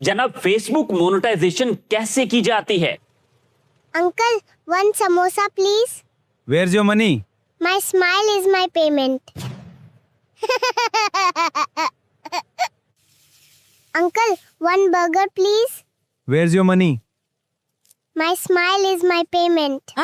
जनाब, Facebook monetization कैसे की जाती है? Uncle, one samosa please. Where's your money? My smile is my payment. Uncle, one burger please. Where's your money? My smile is my payment.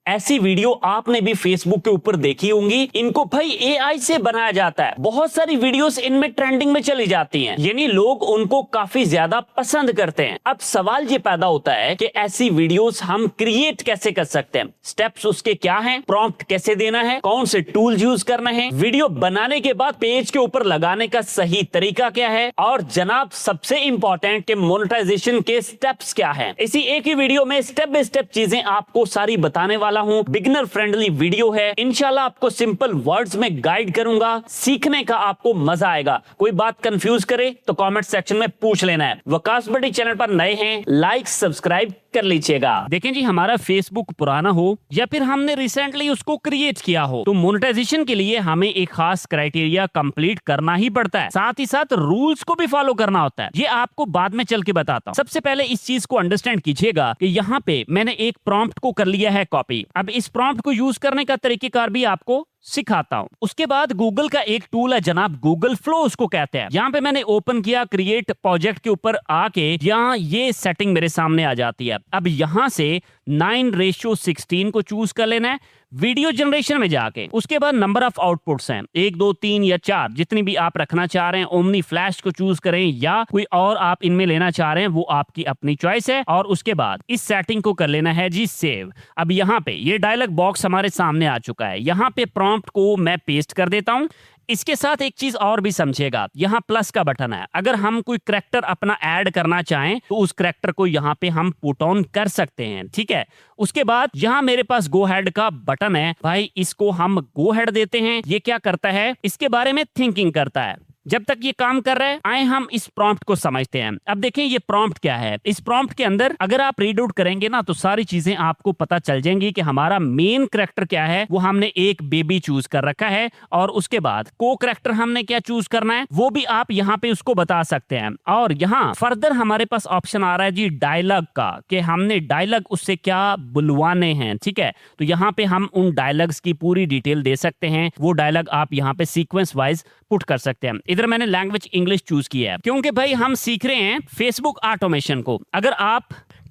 ऐसी video आपने भी Facebook के ऊपर देखी होंगी। इनको भाई एआई से बनाया जाता है। बहुत सारी वीडियोस इनमें ट्रेंडिंग में चली जाती हैं, यानी लोग उनको काफी ज्यादा पसंद करते हैं। अब सवाल ये पैदा होता है कि ऐसी वीडियोस हम क्रिएट कैसे कर सकते हैं, स्टेप्स उसके क्या हैं, प्रॉम्प्ट कैसे देना है, कौन से टूल यूज करना है, वीडियो बनाने के बाद पेज के ऊपर लगाने का सही तरीका क्या है, और जनाब सबसे इंपॉर्टेंट कि मोनेटाइजेशन के स्टेप्स क्या है। इसी एक ही वीडियो में स्टेप बाय स्टेप चीजें आपको सारी बताने वाला हूं। बिगिनर फ्रेंडली वीडियो है। इंशाल्लाह आपको सिंपल वर्ड्स में गाइड करूंगा, सीखने का आपको मजा आएगा। कोई बात कंफ्यूज करे तो कमेंट सेक्शन में पूछ लेना है। वकास बड़ी चैनल पर नए हैं, लाइक सब्सक्राइब कर लीजिएगा। देखें जी, हमारा फेसबुक पुराना हो या फिर हमने रिसेंटली उसको क्रिएट किया हो, तो मोनेटाइजेशन के लिए हमें एक खास क्राइटेरिया कंप्लीट करना ही पड़ता है। साथ ही साथ रूल्स को भी फॉलो करना होता है। ये आपको बाद में चल के बताता हूँ। सबसे पहले इस चीज को अंडरस्टैंड कीजिएगा कि यहाँ पे मैंने एक प्रॉम्प्ट को कर लिया है कॉपी। अब इस प्रॉम्प्ट को यूज करने का तरीकेकार भी आपको सिखाता हूं। उसके बाद गूगल का एक टूल है जनाब, गूगल फ्लो उसको कहते हैं। यहाँ पे मैंने ओपन किया, क्रिएट प्रोजेक्ट के ऊपर आके यहाँ ये सेटिंग मेरे सामने आ जाती है। अब यहाँ से 9:16 को चूज कर लेना है। वीडियो जनरेशन में जाके उसके बाद नंबर ऑफ आउटपुट्स हैं, 1 2 3 या 4, जितनी भी आप रखना चाह रहे हैं। ओमनी फ्लैश को चूज करें या कोई और आप इनमें लेना चाह रहे हैं, वो आपकी अपनी चॉइस है। और उसके बाद इस सेटिंग को कर लेना है जी सेव। अब यहाँ पे ये डायलॉग बॉक्स हमारे सामने आ चुका है। यहाँ पे प्रॉम्प्ट को मैं पेस्ट कर देता हूँ। इसके साथ एक चीज और भी समझिएगा, यहाँ प्लस का बटन है। अगर हम कोई करैक्टर अपना ऐड करना चाहें तो उस करैक्टर को यहाँ पे हम पुट ऑन कर सकते हैं, ठीक है। उसके बाद यहाँ मेरे पास गो हेड का बटन है। भाई इसको हम गो हेड देते हैं। ये क्या करता है, इसके बारे में थिंकिंग करता है। जब तक ये काम कर रहा है, आए हम इस प्रॉम्प्ट को समझते हैं। अब देखें ये प्रॉम्प्ट क्या है। इस प्रॉम्प्ट के अंदर अगर आप रीड आउट करेंगे ना, तो सारी चीजें आपको पता चल जाएंगी कि हमारा मेन करैक्टर क्या है। वो हमने एक बेबी चूज कर रखा है, और उसके बाद को करैक्टर हमने क्या चूज करना है वो भी आप यहाँ पे उसको बता सकते हैं। और यहाँ फर्दर हमारे पास ऑप्शन आ रहा है जी डायलॉग का, कि हमने डायलॉग उससे क्या बुलवाने हैं, ठीक है। तो यहाँ पे हम उन डायलॉग्स की पूरी डिटेल दे सकते हैं। वो डायलॉग आप यहाँ पे सीक्वेंस वाइज पुट कर सकते हैं। इधर मैंने लैंग्वेज इंग्लिश चूज किया है, क्योंकि भाई हम सीख रहे हैं फेसबुक ऑटोमेशन को। अगर आप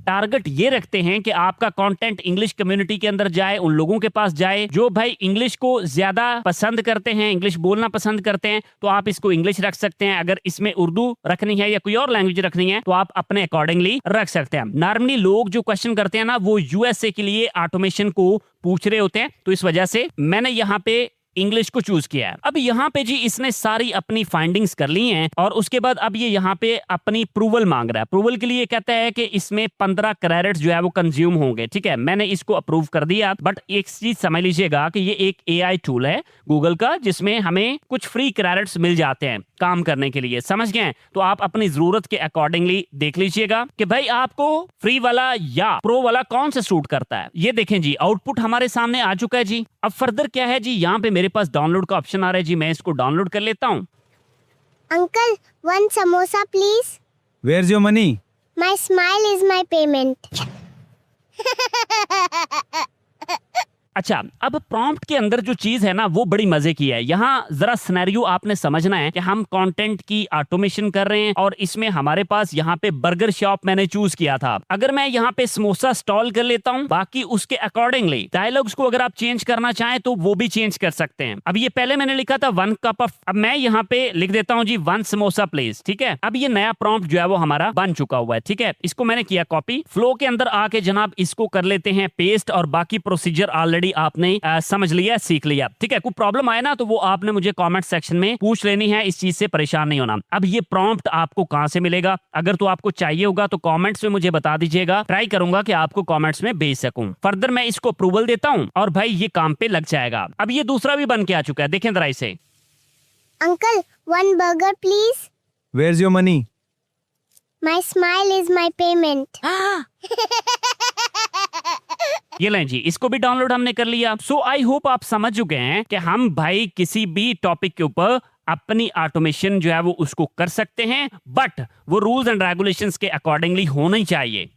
टारगेट ये रखते हैं कि आपका कंटेंट इंग्लिश कम्युनिटी के अंदर जाए, उन लोगों के पास जाए जो भाई इंग्लिश को ज्यादा पसंद करते हैं, इंग्लिश बोलना पसंद करते हैं, तो आप इसको इंग्लिश रख सकते हैं। अगर इसमें उर्दू रखनी है या कोई और लैंग्वेज रखनी है तो आप अपने अकॉर्डिंगली रख सकते हैं। नॉर्मली लोग जो क्वेश्चन करते हैं ना, वो यूएसए के लिए ऑटोमेशन को पूछ रहे होते हैं, तो इस वजह से मैंने यहाँ पे इंग्लिश को चूज किया है। अब यहाँ पे जी इसने सारी अपनी फाइंडिंग्स कर ली हैं, और उसके बाद अब ये यहाँ पे अपनी अप्रूवल मांग रहा है। अप्रूवल के लिए कहता है कि इसमें 15 कैरेट्स जो है वो कंज्यूम होंगे, ठीक है। मैंने इसको अप्रूव कर दिया। बट एक चीज समझ लीजिएगा कि ये एक एआई टूल है गूगल का, जिसमें हमें कुछ फ्री कैरेट्स मिल जाते हैं काम करने के लिए, समझ गए। तो आप अपनी जरूरत के अकॉर्डिंगली देख लीजिएगा कि भाई आपको फ्री वाला या प्रो वाला कौन सा सूट करता है। ये देखें जी, आउटपुट हमारे सामने आ चुका है जी। अब फर्दर क्या है जी, यहाँ पे मेरे पास डाउनलोड का ऑप्शन आ रहा है जी। मैं इसको डाउनलोड कर लेता हूँ। Uncle, one samosa please. Where's your money? My smile is my payment. अच्छा, अब प्रॉम्प्ट के अंदर जो चीज है ना वो बड़ी मजे की है। यहाँ जरा सिनेरियो आपने समझना है कि हम कंटेंट की ऑटोमेशन कर रहे हैं, और इसमें हमारे पास यहाँ पे बर्गर शॉप मैंने चूज किया था। अगर मैं यहाँ पे समोसा स्टॉल कर लेता हूँ, बाकी उसके अकॉर्डिंगली डायलॉग्स को अगर आप चेंज करना चाहें तो वो भी चेंज कर सकते हैं। अब ये पहले मैंने लिखा था 1 कप ऑफ, अब मैं यहाँ पे लिख देता हूँ जी 1 समोसा प्लीज, ठीक है। अब ये नया प्रॉम्प्ट जो है वो हमारा बन चुका हुआ है, ठीक है। इसको मैंने किया कॉपी, फ्लो के अंदर आके जनाब इसको कर लेते हैं पेस्ट, और बाकी प्रोसीजर ऑलरेडी आपने समझ लिया, सीख लिया, ठीक है। कोई प्रॉब्लम आए ना तो वो आपने मुझे कमेंट सेक्शन में पूछ लेनी है, इस चीज से परेशान नहीं होना। अब ये प्रॉम्प्ट आपको कहां से मिलेगा, अगर तो आपको चाहिए होगा तो कमेंट्स में मुझे बता दीजिएगा। ट्राई करूंगा कि आपको कमेंट्स में भेज सकूं। फर्दर मैं इसको अप्रूवल देता हूं, और भाई ये काम पे लग जाएगा। अब ये दूसरा भी बन के आ चुका है, देखें जरा इसे। Uncle, one burger please. Where's your money? My smile is my payment. ये लें जी, इसको भी डाउनलोड हमने कर लिया। सो आई होप आप समझ चुके हैं कि हम भाई किसी भी टॉपिक के ऊपर अपनी ऑटोमेशन जो है वो उसको कर सकते हैं, बट वो रूल्स एंड रेगुलेशंस के अकॉर्डिंगली होना ही चाहिए।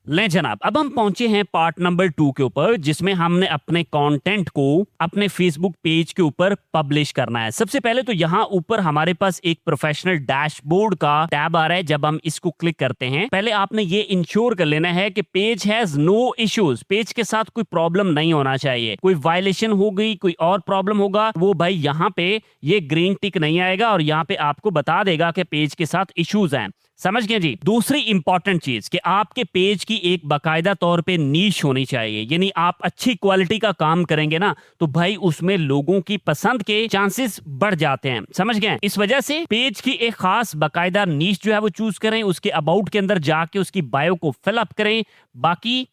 ले जनाब, अब हम पहुंचे हैं पार्ट नंबर 2 के ऊपर, जिसमें हमने अपने कंटेंट को अपने फेसबुक पेज के ऊपर पब्लिश करना है। सबसे पहले तो यहाँ ऊपर हमारे पास एक प्रोफेशनल डैशबोर्ड का टैब आ रहा है। जब हम इसको क्लिक करते हैं, पहले आपने ये इंश्योर कर लेना है कि page has no issues, page के साथ कोई प्रॉब्लम नहीं होना चाहिए। कोई वायलेशन हो गई, कोई और प्रॉब्लम होगा, वो भाई यहाँ पे ये ग्रीन टिक नहीं आएगा और यहाँ पे आपको बता देगा कि पेज के साथ इश्यूज हैं। समझ गए जी। दूसरी इंपॉर्टेंट चीज कि आपके पेज की एक बाकायदा तौर पे नीश होनी चाहिए, यानी आप अच्छी क्वालिटी का काम करेंगे ना तो भाई उसमें लोगों की पसंद के चांसेस बढ़ जाते हैं। समझ गए। इस वजह से पेज की एक खास बाकायदा नीश जो है वो चूज करें, उसके अबाउट के अंदर जाके उसकी बायो को फिल अप करें, बाकी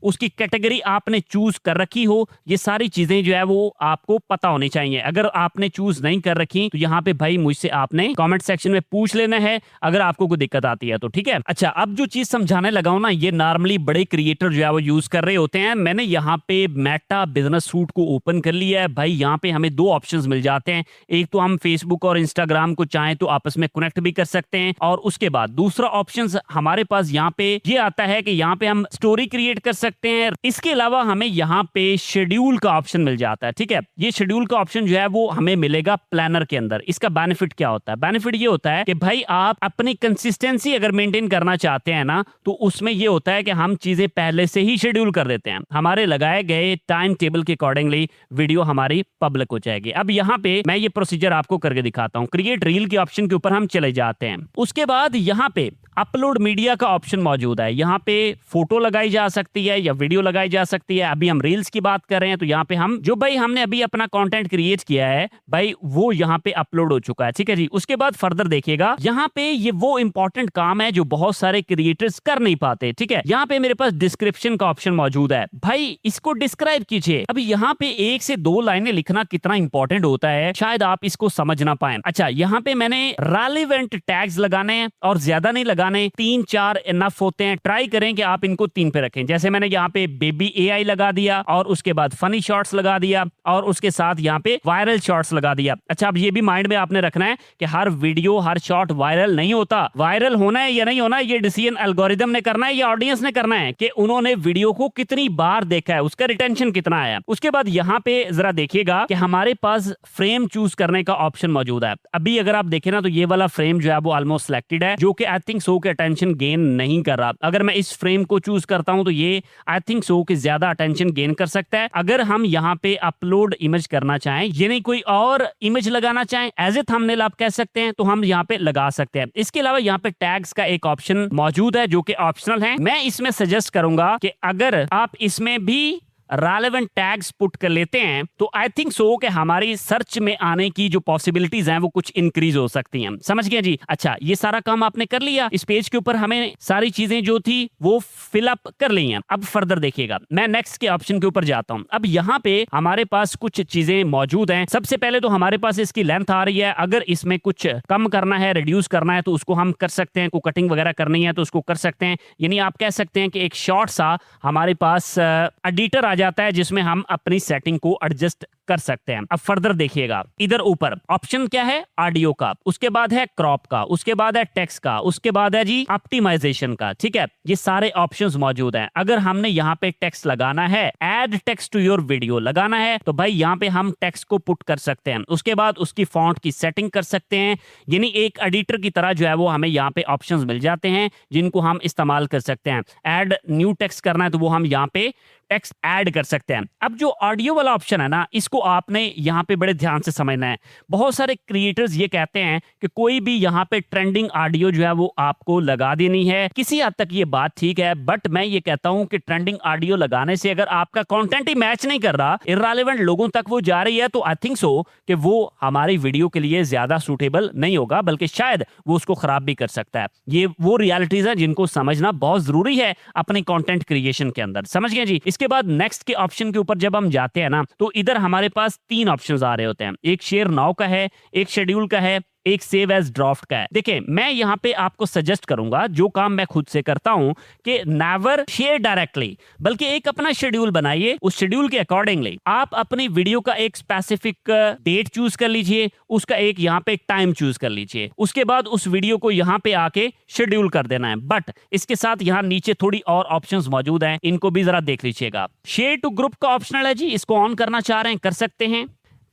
उसकी कैटेगरी आपने चूज कर रखी हो, ये सारी चीजें जो है वो आपको पता होनी चाहिए। अगर आपने चूज नहीं कर रखी तो यहाँ पे भाई मुझसे आपने कमेंट सेक्शन में पूछ लेना है अगर आपको कोई दिक्कत आती है तो, ठीक है। अच्छा, अब जो चीज समझाने लगा हूं ना, ये नॉर्मली बड़े क्रिएटर जो है वो यूज कर रहे होते हैं। मैंने यहाँ पे मेटा बिजनेस सूट को ओपन कर लिया है भाई। यहाँ पे हमें 2 ऑप्शंस मिल जाते हैं। एक तो हम फेसबुक और इंस्टाग्राम को चाहें तो आपस में कनेक्ट भी कर सकते हैं, और उसके बाद दूसरा ऑप्शन हमारे पास यहाँ पे ये आता है कि यहाँ पे हम स्टोरी क्रिएट कर सकते हैं। इसके अलावा हमें यहाँ पे शेड्यूल का ऑप्शन मिल जाता है, ठीक है। ये शेड्यूल का ऑप्शन जो है वो हमें मिलेगा प्लानर के अंदर। इसका बेनिफिट क्या होता है? बेनिफिट ये होता है कि भाई आप अपनी कंसिस्टेंसी अगर मेंटेन करना चाहते हैं ना, तो उसमें ये होता है कि हम चीजें पहले से ही शेड्यूल कर देते हैं। हमारे लगाए गए टाइम टेबल के अकॉर्डिंगली वीडियो हमारी पब्लिक हो जाएगी। अब यहाँ पे मैं ये प्रोसीजर आपको करके दिखाता हूँ। क्रिएट रील के ऑप्शन के ऊपर हम चले जाते हैं। उसके बाद यहाँ पे अपलोड मीडिया का ऑप्शन मौजूद है। यहाँ पे फोटो लगाई जा सकती है या वीडियो लगाई जा सकती है। अभी हम रील्स की बात कर रहे हैं तो यहाँ पे हम जो भाई हमने अभी अपना कंटेंट क्रिएट किया है भाई वो यहाँ पे अपलोड हो चुका है, ठीक है जी। उसके बाद फर्दर देखिएगा, यहाँ पे ये वो इंपॉर्टेंट काम है जो बहुत सारे क्रिएटर्स कर नहीं पाते, ठीक है। यहाँ पे मेरे पास डिस्क्रिप्शन का ऑप्शन मौजूद है। भाई इसको डिस्क्राइब कीजिए। अभी यहाँ पे 1 से 2 लाइनें लिखना कितना इंपॉर्टेंट होता है, शायद आप इसको समझ ना पाए। अच्छा, यहाँ पे मैंने रेलेवेंट टैग्स लगाने हैं और ज्यादा नहीं लगाने, 3-4 इनफ होते हैं। ट्राई करें कि आप इनको 3 पे रखें। जैसे मैंने यहाँ पे बेबी एआई लगा दिया और उसके बाद फनी शॉर्ट्स लगा दिया और उसके साथ यहाँ पे वायरल शॉर्ट्स लगा दिया। अच्छा, अब ये भी माइंड में आपने रखना है कि हर वीडियो हर शॉर्ट वायरल नहीं होता। वायरल होना है या नहीं होना है ये डिसीजन एल्गोरिदम ने करना है या ऑडियंस ने करना है कि उन्होंने वीडियो को कितनी बार देखा है, उसका रिटेंशन कितना आया। उसके बाद यहाँ पे जरा देखिएगा कि हमारे पास फ्रेम चूज करने का ऑप्शन मौजूद है। अभी अगर आप देखें ना तो ये वाला फ्रेम जो है वो ऑलमोस्ट सिलेक्टेड है, जो कि आई थिंक सो के अटेंशन गेन नहीं कर रहा। अगर मैं इस फ्रेम को चूज करता हूं तो ये आई थिंक सो कि ज्यादा अटेंशन गेन कर सकता है। अगर हम यहाँ पे अपलोड इमेज करना चाहें, यानी कोई और इमेज लगाना चाहें, एज ए थंबनेल आप कह सकते हैं, तो हम यहाँ पे लगा सकते हैं। इसके अलावा यहाँ पे टैग्स का एक ऑप्शन मौजूद है जो कि ऑप्शनल है। मैं इसमें सजेस्ट करूंगा कि अगर आप इसमें भी रेलेवेंट टैग्स पुट कर लेते हैं तो आई थिंक सो कि हमारी सर्च में आने की जो पॉसिबिलिटीज हैं वो कुछ इंक्रीज हो सकती हैं। समझ गए जी। अच्छा, ये सारा काम आपने कर लिया। इस पेज के ऊपर हमें सारी चीजें जो थी वो फिल अप कर ली हैं। अब फर्दर देखिएगा, मैं नेक्स्ट के ऑप्शन के ऊपर जाता हूं। अब यहाँ पे हमारे पास कुछ चीजें मौजूद हैं। सबसे पहले तो हमारे पास इसकी लेंथ आ रही है। अगर इसमें कुछ कम करना है, रिड्यूस करना है तो उसको हम कर सकते हैं। कोई कटिंग वगैरह करनी है तो उसको कर सकते हैं। यानी आप कह सकते हैं कि एक शॉर्ट सा हमारे पास एडिटर आ जाता है जिसमें हम अपनी सेटिंग को एडजस्ट कर सकते हैं। अब फर्दर देखिएगा, इधर ऊपर ऑप्शन क्या है? ऑडियो का, उसके बाद है क्रॉप का, उसके बाद है टेक्स्ट का, उसके बाद है जी ऑप्टिमाइजेशन का, ठीक है। ये सारे ऑप्शंस मौजूद हैं। अगर हमने यहाँ पे टेक्स्ट लगाना है, add text to your video लगाना है, तो भाई यहाँ पे हम टेक्स्ट को पुट कर सकते हैं। उसके बाद उसकी फॉन्ट की सेटिंग कर सकते हैं। यानी एक एडिटर की तरह जो है वो हमें यहाँ पे ऑप्शंस मिल जाते हैं जिनको हम इस्तेमाल कर सकते हैं। ऐड न्यू टेक्स्ट करना है तो वो हम यहाँ पे टेक्स्ट ऐड कर सकते हैं। अब जो ऑडियो वाला ऑप्शन है ना, इसको आपने यहाँ पे बड़े ध्यान से समझना है। बहुत सारे क्रिएटर्स ये कहते हैं कि कोई भी यहाँ पे ट्रेंडिंग ऑडियो जो है वो आपको लगा देनी है। किसी हद तक ये बात ठीक है, बट मैं ये कहता हूँ कि ट्रेंडिंग ऑडियो लगाने से अगर आपका कंटेंट ही मैच नहीं कर रहा, इररेलेवेंट लोगों तक वो जा रही है, तो आई थिंक सो कि वो हमारी वीडियो के लिए ज्यादा सूटेबल नहीं होगा, बल्कि शायद वो उसको खराब भी कर सकता है। ये वो रियलिटीज है जिनको समझना बहुत जरूरी है अपने कंटेंट क्रिएशन के अंदर। समझ गए जी। इसके बाद नेक्स्ट के ऑप्शन के ऊपर जब हम जाते हैं ना, तो इधर हमारे पास 3 ऑप्शंस आ रहे होते हैं। एक शेयर नाउ का है, एक शेड्यूल का है, एक सेव एज ड्राफ्ट का है। देखिए मैं यहाँ पे आपको सजेस्ट करूंगा, जो काम मैं खुद से करता हूं, कि नेवर शेयर डायरेक्टली, बल्कि एक अपना शेड्यूल बनाइए। उस शेड्यूल के अकॉर्डिंगली आप अपनी वीडियो का एक स्पेसिफिक डेट चूज कर लीजिए, उसका एक यहाँ पे एक टाइम चूज कर लीजिए, उसके बाद उस वीडियो को यहाँ पे आके शेड्यूल कर देना है। बट इसके साथ यहाँ नीचे थोड़ी और ऑप्शंस मौजूद हैं, इनको भी जरा देख लीजिएगा। शेयर टू ग्रुप का ऑप्शनल है जी, इसको ऑन करना चाह रहे हैं कर सकते हैं।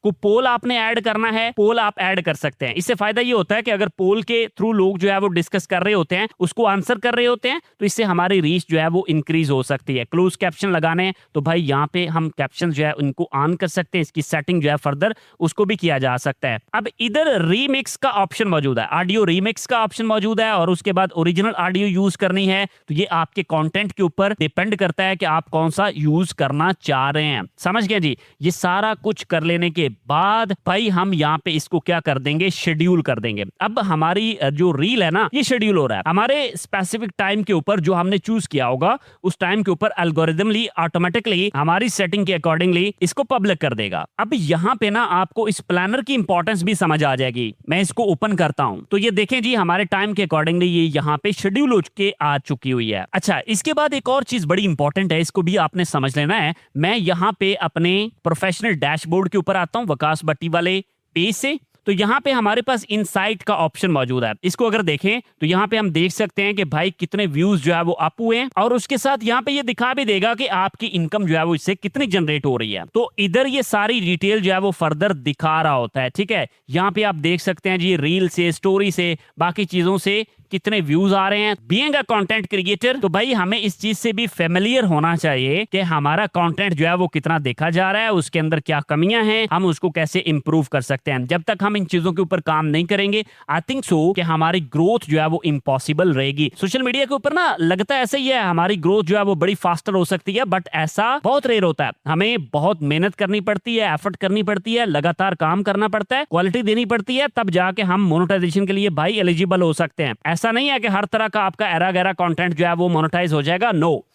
को पोल आपने ऐड करना है, पोल आप ऐड कर सकते हैं। इससे फायदा ये होता है कि अगर पोल के थ्रू लोग जो है वो डिस्कस कर रहे होते हैं, उसको आंसर कर रहे होते हैं, तो इससे हमारी रीच जो है वो इंक्रीज हो सकती है। क्लोज कैप्शन लगाने हैं तो भाई यहाँ पे हम कैप्शन जो है उनको ऑन कर सकते हैं, इसकी सेटिंग जो है फर्दर उसको भी किया जा सकता है। अब इधर रीमिक्स का ऑप्शन मौजूद है, ऑडियो रीमिक्स का ऑप्शन मौजूद है, और उसके बाद ओरिजिनल ऑडियो यूज करनी है, तो ये आपके कंटेंट के ऊपर डिपेंड करता है कि आप कौन सा यूज करना चाह रहे हैं। समझ गए जी। ये सारा कुछ कर लेने के बाद भाई हम यहाँ पे इसको क्या कर देंगे, शेड्यूल कर देंगे। अब हमारी जो रील है ना, ये शेड्यूल हो रहा है हमारे स्पेसिफिक टाइम के ऊपर, जो हमने चूज किया होगा उस टाइम के ऊपर एल्गोरिदमली ऑटोमेटिकली हमारी सेटिंग के अकॉर्डिंगली इसको पब्लिक कर देगा। अब यहाँ पे ना आपको इस प्लानर की इंपॉर्टेंस भी समझ आ जाएगी। मैं इसको ओपन करता हूं तो ये देखें जी, हमारे टाइम के अकॉर्डिंगली ये यहाँ पे शेड्यूल हो के आ चुकी हुई है। अच्छा, इसके बाद एक और चीज बड़ी इंपॉर्टेंट है, इसको भी आपने समझ लेना है। मैं यहाँ पे अपने प्रोफेशनल डैशबोर्ड के ऊपर आता हूँ, वकास भट्टी वाले पेज से। तो यहाँ पे हमारे पास इनसाइट का ऑप्शन मौजूद है। इसको अगर देखें तो यहाँ पे हम देख सकते हैं कि भाई कितने व्यूज जो है वो अप हुए हैं, और उसके साथ यहाँ पे ये दिखा भी देगा कि आपकी इनकम जो है वो इससे कितनी जनरेट हो रही है। तो इधर ये सारी डिटेल जो है वो फर्दर दिखा रहा होता है। ठीक है, यहाँ पे आप देख सकते हैं जी, रील से, स्टोरी से, बाकी चीजों से कितने व्यूज आ रहे हैं। बीइंग अ कंटेंट क्रिएटर, तो भाई हमें इस चीज से भी फेमिलियर होना चाहिए कि हमारा कंटेंट जो है वो कितना देखा जा रहा है, उसके अंदर क्या कमियां हैं, हम उसको कैसे इंप्रूव कर सकते हैं। जब तक हम इन चीजों के ऊपर काम नहीं करेंगे, आई थिंक सो कि हमारी ग्रोथ जो है वो इम्पॉसिबल रहेगी। सोशल मीडिया के ऊपर ना लगता है ऐसा ही है, हमारी ग्रोथ जो है वो बड़ी फास्टर हो सकती है, बट ऐसा बहुत रेयर होता है। हमें बहुत मेहनत करनी पड़ती है, एफर्ट करनी पड़ती है, लगातार काम करना पड़ता है, क्वालिटी देनी पड़ती है, तब जाके हम मोनेटाइजेशन के लिए भाई एलिजिबल हो सकते हैं। ऐसा नहीं है कि हर तरह का आपका एरा गैरा कंटेंट जो है वो मोनेटाइज हो जाएगा, नो।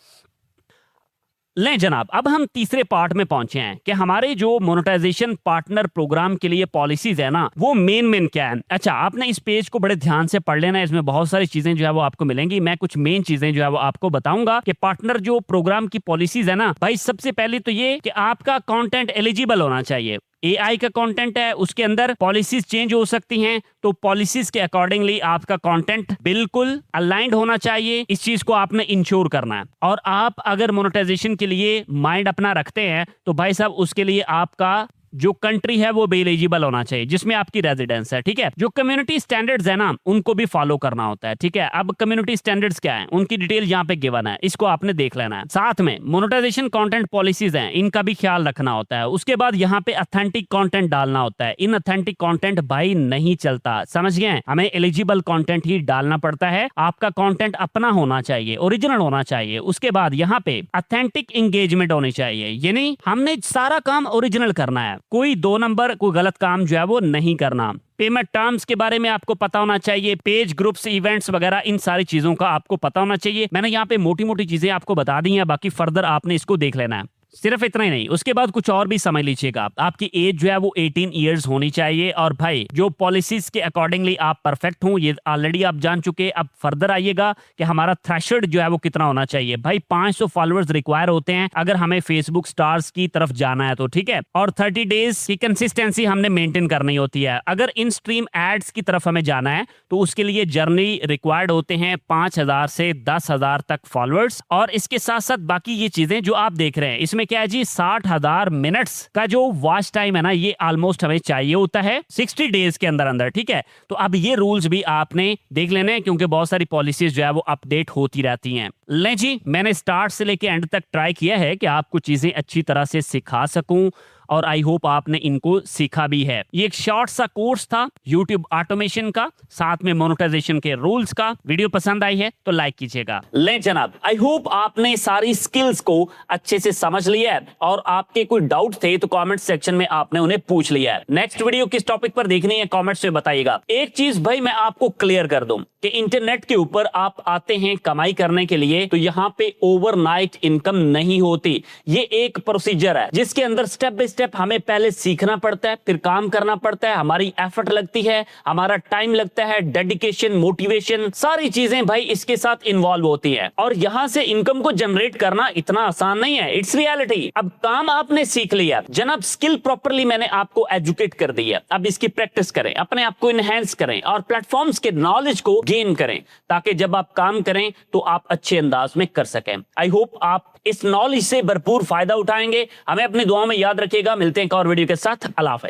लें जनाब, अब हम तीसरे पार्ट में पहुंचे हैं कि हमारे जो मोनेटाइजेशन पार्टनर प्रोग्राम के लिए पॉलिसीज है ना, वो मेन क्या है। अच्छा, आपने इस पेज को बड़े ध्यान से पढ़ लेना है, इसमें बहुत सारी चीजें जो है वो आपको मिलेंगी। मैं कुछ मेन चीजें जो है वो आपको बताऊंगा कि पार्टनर जो प्रोग्राम की पॉलिसीज है ना, भाई सबसे पहले तो ये कि आपका कंटेंट एलिजिबल होना चाहिए। AI का कंटेंट है, उसके अंदर पॉलिसीज चेंज हो सकती हैं, तो पॉलिसीज के अकॉर्डिंगली आपका कंटेंट बिल्कुल अलाइंड होना चाहिए। इस चीज को आपने इंश्योर करना है। और आप अगर मोनेटाइजेशन के लिए माइंड अपना रखते हैं तो भाई साहब उसके लिए आपका जो कंट्री है वो भी एलिजिबल होना चाहिए जिसमें आपकी रेजिडेंस है। ठीक है, जो कम्युनिटी स्टैंडर्ड्स है ना, उनको भी फॉलो करना होता है। ठीक है, अब कम्युनिटी स्टैंडर्ड्स क्या है, उनकी डिटेल यहाँ पे गिवन है, इसको आपने देख लेना है। साथ में मोनेटाइजेशन कंटेंट पॉलिसीज हैं, इनका भी ख्याल रखना होता है। उसके बाद यहाँ पे ऑथेंटिक कंटेंट डालना होता है। इन ऑथेंटिक कंटेंट भाई नहीं चलता, समझ गए, हमें एलिजिबल कंटेंट ही डालना पड़ता है। आपका कंटेंट अपना होना चाहिए, ओरिजिनल होना चाहिए। उसके बाद यहाँ पे ऑथेंटिक एंगेजमेंट होनी चाहिए, यानी हमने सारा काम ओरिजिनल करना है, कोई 2 नंबर कोई गलत काम जो है वो नहीं करना। पेमेंट टर्म्स के बारे में आपको पता होना चाहिए, पेज ग्रुप्स इवेंट्स वगैरह, इन सारी चीजों का आपको पता होना चाहिए। मैंने यहाँ पे मोटी मोटी चीजें आपको बता दी हैं, बाकी फर्दर आपने इसको देख लेना है। सिर्फ इतना ही नहीं, उसके बाद कुछ और भी समझ लीजिएगा। आपकी एज जो है वो 18 इयर्स होनी चाहिए, और भाई जो पॉलिसीज के अकॉर्डिंगली आप परफेक्ट हो, ये ऑलरेडी आप जान चुके। अब फर्दर आइएगा कि हमारा थ्रेशोल्ड जो है वो कितना होना चाहिए। भाई 500 फॉलोअर्स रिक्वायर होते हैं अगर हमें फेसबुक स्टार्स की तरफ जाना है तो। ठीक है, और 30 डेज की कंसिस्टेंसी हमने मेंटेन करनी होती है। अगर इन स्ट्रीम एड्स की तरफ हमें जाना है तो उसके लिए जर्नी रिक्वायर्ड होते हैं 5000 से 10,000 तक फॉलोअर्स। और इसके साथ साथ बाकी ये चीजें जो आप देख रहे हैं, इसमें क्या है जी, 60,000 मिनट्स का जो वॉच टाइम है ना, ये ऑलमोस्ट हमें चाहिए होता है 60 डेज के अंदर अंदर। ठीक है, तो अब ये रूल्स भी आपने देख लेने हैं, क्योंकि बहुत सारी पॉलिसीज जो है वो अपडेट होती रहती हैं। ले जी, मैंने स्टार्ट से लेके एंड तक ट्राई किया है कि आपको चीजें अच्छी तरह से सिखा सकूं, और आई होप आपने इनको सीखा भी है। ये एक शॉर्ट सा कोर्स था YouTube ऑटोमेशन का, साथ में मोनेटाइजेशन के रूल्स का। वीडियो पसंद आई है तो लाइक कीजिएगा। ले जनाब, आई होप आपने सारी स्किल्स को अच्छे से समझ लिया है, और आपके कोई डाउट थे तो कमेंट सेक्शन में आपने उन्हें पूछ लिया है। नेक्स्ट वीडियो किस टॉपिक पर देखनी है कमेंट्स में बताइएगा। एक चीज भाई मैं आपको क्लियर कर दूं कि इंटरनेट के ऊपर आप आते हैं कमाई करने के लिए, तो यहाँ पे ओवरनाइट इनकम नहीं होती। ये एक प्रोसीजर है जिसके अंदर स्टेप बाय स्टेप हमें पहले सीखना पड़ता है, फिर काम करना पड़ता है, हमारी एफर्ट लगती है, हमारा टाइम लगता है, डेडिकेशन, मोटिवेशन, सारी चीजें भाई इसके साथ इन्वॉल्व होती है। और यहां से इनकम को जनरेट करना इतना आसान नहीं है, इट्स रियलिटी। अब काम आपने सीख लिया जनाब, स्किल प्रॉपरली मैंने आपको एजुकेट कर दी है, अब इसकी प्रैक्टिस करें, अपने आप को इनहेंस करें और प्लेटफॉर्म्स के नॉलेज को गेन करें, ताकि जब आप काम करें तो आप अच्छे अंदाज में कर सकें। आई होप आप इस नॉलेज से भरपूर फायदा उठाएंगे। हमें अपनी दुआओं में याद रखिएगा। मिलते हैं एक और वीडियो के साथ। अल्लाह हाफ़िज़।